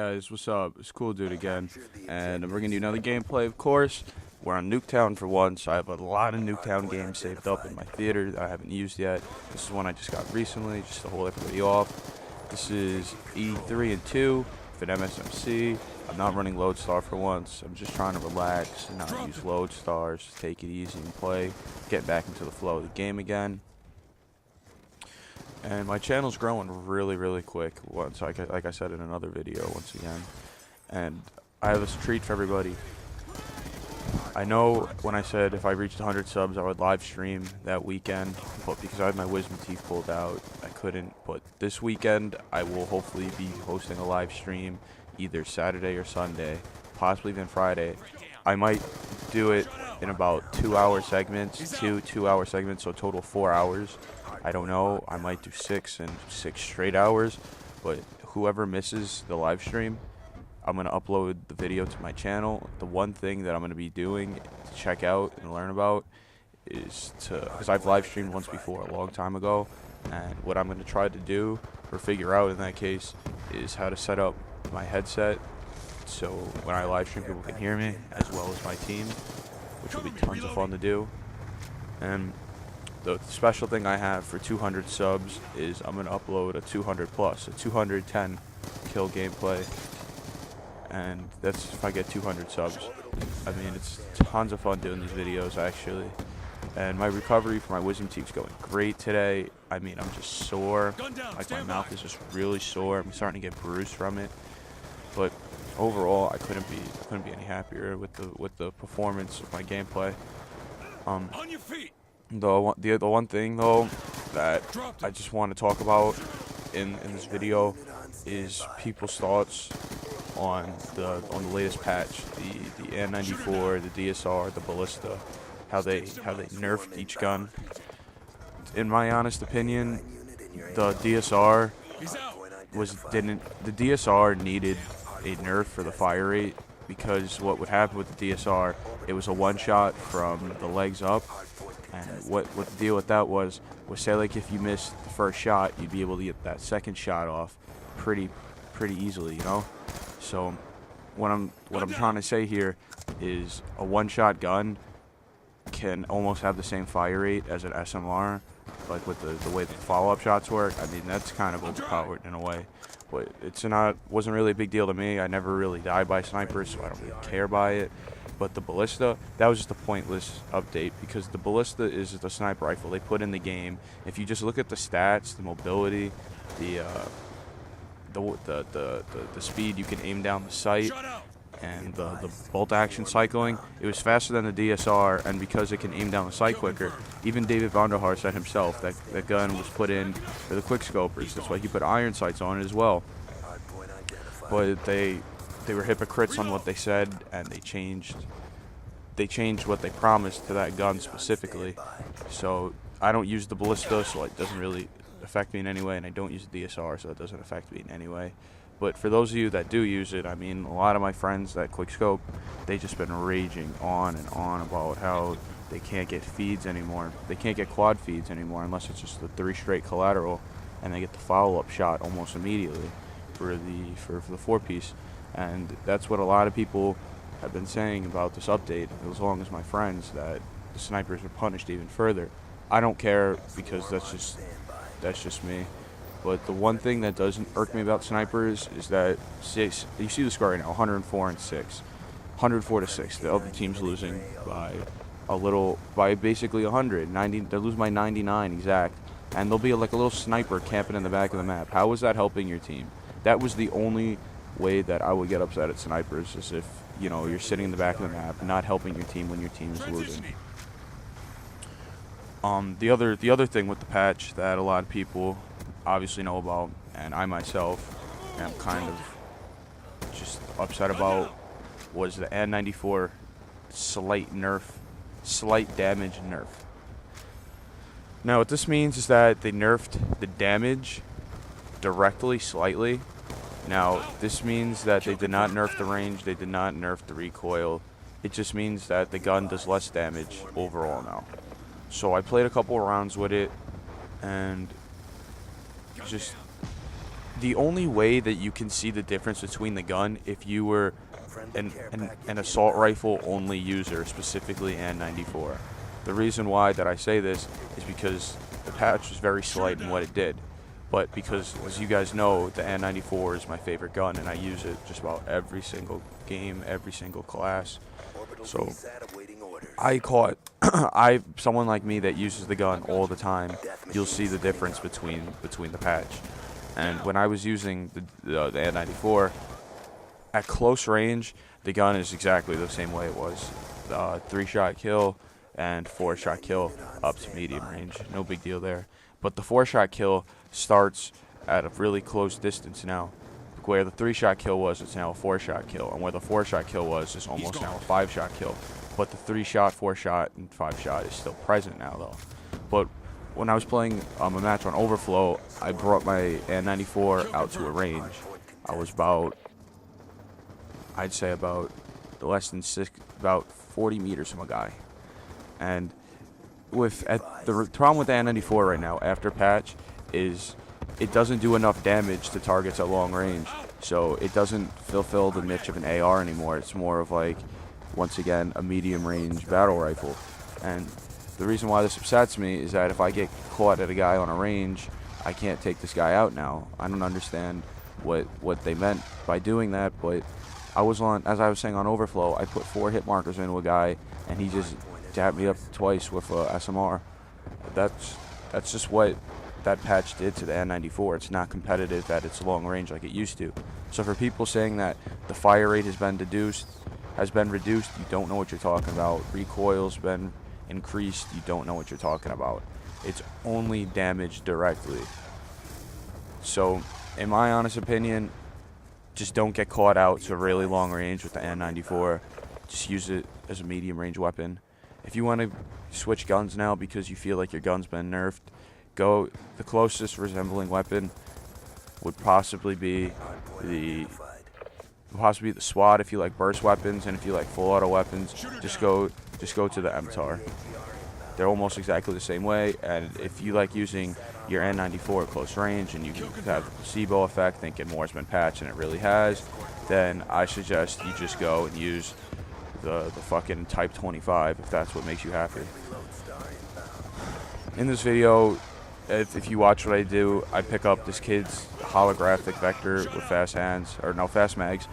Guys, what's up? It's Cool Dude again, and I'm bringing you another gameplay, of course. We're on Nuketown for once. I have a lot of Nuketown games saved up in my theater that I haven't used yet. This is one I just got recently, just to hold everybody off. This is E3 and 2, for an MSMC. I'm not running Lodestar for once. I'm just trying to relax and not use Lodestars, take it easy and play, get back into the flow of the game again. And my channel's growing really quick, like I said in another video once again. And I have a treat for everybody. I know when I said if I reached 100 subs I would live stream that weekend, but because I had my wisdom teeth pulled out, I couldn't. But this weekend I will hopefully be hosting a live stream either Saturday or Sunday, possibly even Friday. I might do it in about 2-hour segments, two-hour segments, so total 4 hours. I don't know, I might do 6 straight hours, but whoever misses the live stream, I'm going to upload the video to my channel. The one thing that I'm going to be doing to check out and learn about is because I've live streamed once before, a long time ago, and what I'm going to try to do, or figure out in that case, is how to set up my headset so when I live stream people can hear me, as well as my team, which will be tons of fun to do. And the special thing I have for 200 subs is I'm going to upload a 200 plus, a 210 kill gameplay, and that's if I get 200 subs. I mean, it's tons of fun doing these videos actually, and my recovery for my wisdom teeth's going great today. I mean, I'm just sore, like my mouth is just really sore. I'm starting to get bruised from it, but overall I couldn't be any happier with the performance of my gameplay. On your feet. The one thing though that I just want to talk about in this video is people's thoughts on the latest patch, the N94, the DSR, the Ballista, how they nerfed each gun. In my honest opinion, the DSR needed a nerf for the fire rate, because what would happen with the DSR, it was a one shot from the legs up. And what the deal with that was say like if you missed the first shot, you'd be able to get that second shot off pretty easily, you know. So what I'm trying to say here is a one-shot gun can almost have the same fire rate as an SMR, like with the way the follow-up shots work. I mean, that's kind of overpowered in a way, but wasn't really a big deal to me. I never really died by snipers, so I don't really care by it. But the Ballista, that was just a pointless update, because the Ballista is the sniper rifle they put in the game. If you just look at the stats, the mobility, the speed you can aim down the sight, and the bolt action cycling, it was faster than the DSR. And because it can aim down the sight quicker, even David Vonderhaar said himself that gun was put in for the quick scopers. That's why he put iron sights on it as well. But they were hypocrites on what they said, and they changed what they promised to that gun specifically. So I don't use the Ballista, so it doesn't really affect me in any way, and I don't use the DSR, so it doesn't affect me in any way. But for those of you that do use it, I mean, a lot of my friends that quickscope, they just been raging on and on about how they can't get feeds anymore. They can't get quad feeds anymore unless it's just the 3 straight collateral, and they get the follow-up shot almost immediately for the 4-piece. And that's what a lot of people have been saying about this update, as long as my friends, that the snipers are punished even further. I don't care, because that's just me. But the one thing that doesn't irk me about snipers is that you see the score right now, 104 and 6, 104 to 6. The other team's losing by basically 100. They lose by 99 exact, and there'll be like a little sniper camping in the back of the map. How is that helping your team? That was the only way that I would get upset at snipers, is if, you know, you're sitting in the back of the map not helping your team when your team is losing. The other thing with the patch that a lot of people obviously know about, and I myself am kind of just upset about, was the N94 slight damage nerf. Now what this means is that they nerfed the damage directly slightly. Now this means that they did not nerf the range, they did not nerf the recoil. It just means that the gun does less damage overall now. So I played a couple rounds with it, and just the only way that you can see the difference between the gun if you were an assault rifle only user, specifically N94. The reason why that I say this is because the patch was very slight in what it did. But because, as you guys know, the N94 is my favorite gun, and I use it just about every single game, every single class. So I caught someone like me that uses the gun all the time, you'll see the difference between the patch. And when I was using the N94 at close range, the gun is exactly the same way it was. 3-shot kill and 4-shot kill up to medium range. No big deal there. But the 4-shot kill starts at a really close distance now. Where the 3-shot kill was, it's now a 4-shot kill. And where the 4-shot kill was, it's almost now a 5-shot kill. But the 3-shot, 4-shot, and 5-shot is still present now, though. But when I was playing a match on Overflow, I brought my N94 out to a range. I was about, I'd say about about 40 meters from a guy. And the problem with the N94 right now, after patch, is it doesn't do enough damage to targets at long range. So it doesn't fulfill the niche of an AR anymore. It's more of like, once again, a medium range battle rifle. And the reason why this upsets me is that if I get caught at a guy on a range, I can't take this guy out now. I don't understand what they meant by doing that, but as I was saying on Overflow, I put 4 hit markers into a guy, and he just jabbed me up twice with a SMR. That's just what that patch did to the N94. It's not competitive at its long range like it used to. So for people saying that the fire rate has been reduced, you don't know what you're talking about. Recoil's been increased, you don't know what you're talking about. It's only damage directly. So in my honest opinion, just don't get caught out to really long range with the N94. Just use it as a medium range weapon. If you want to switch guns now because you feel like your gun's been nerfed, the closest resembling weapon would possibly be the SWAT if you like burst weapons, and if you like full auto weapons, just go to the MTAR. They're almost exactly the same way, and if you like using your N94 at close range and you can have the placebo effect, thinking more's been patched and it really has, then I suggest you just go and use the fucking Type 25 if that's what makes you happy. In this video, if you watch what I do, I pick up this kid's holographic vector with fast mags.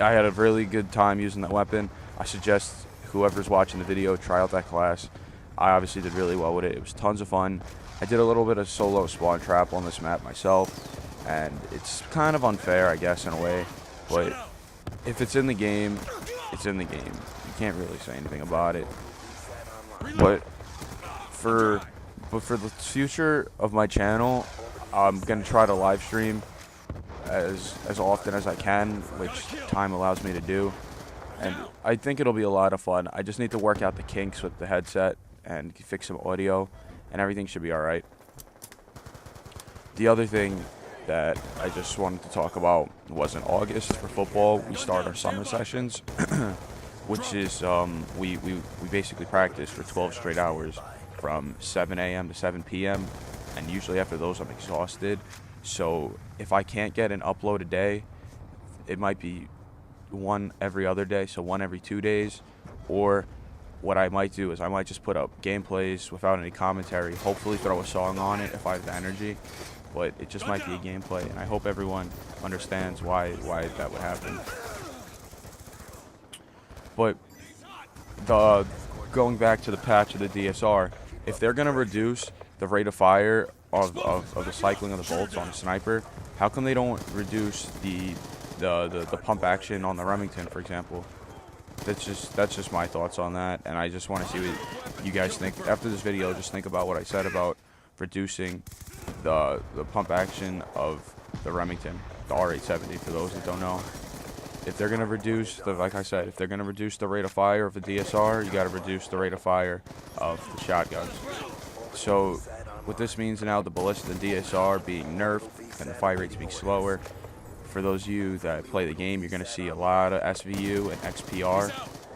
I had a really good time using that weapon. I suggest whoever's watching the video try out that class. I obviously did really well with it. It was tons of fun. I did a little bit of solo spawn trap on this map myself, and it's kind of unfair, I guess, in a way. But if it's in the game, it's in the game. You can't really say anything about it. But for the future of my channel, I'm gonna try to live stream as often as I can, which time allows me to do. And I think it'll be a lot of fun. I just need to work out the kinks with the headset and fix some audio, and everything should be alright. The other thing that I just wanted to talk about was in August for football, we start our summer sessions, which is we basically practice for 12 straight hours from 7 a.m. to 7 p.m. and usually after those I'm exhausted. So if I can't get an upload a day, it might be one every other day, so one every 2 days. Or what I might do is I might just put up gameplays without any commentary, hopefully throw a song on it if I have the energy, but it just might be a gameplay, and I hope everyone understands why that would happen. But going back to the patch of the DSR, if they're going to reduce the rate of fire of the cycling of the bolts on a sniper, how come they don't reduce the pump action on the Remington, for example? That's just my thoughts on that, and I just want to see what you guys think. After this video, just think about what I said about reducing the pump action of the Remington, the R870, for those that don't know. If they're going to reduce, like I said, if they're going to reduce the rate of fire of the DSR, you got to reduce the rate of fire of the shotguns. So what this means now, the ballista and DSR being nerfed and the fire rates being slower. For those of you that play the game, you're going to see a lot of SVU and XPR.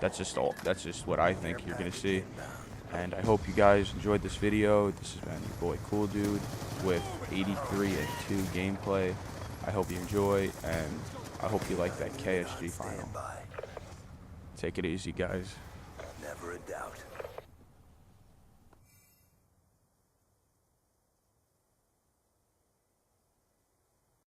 That's just what I think you're going to see. And I hope you guys enjoyed this video. This has been your boy Cool Dude with 83-2 gameplay. I hope you enjoy, and I hope you like that KSG final. Take it easy, guys. Never a doubt.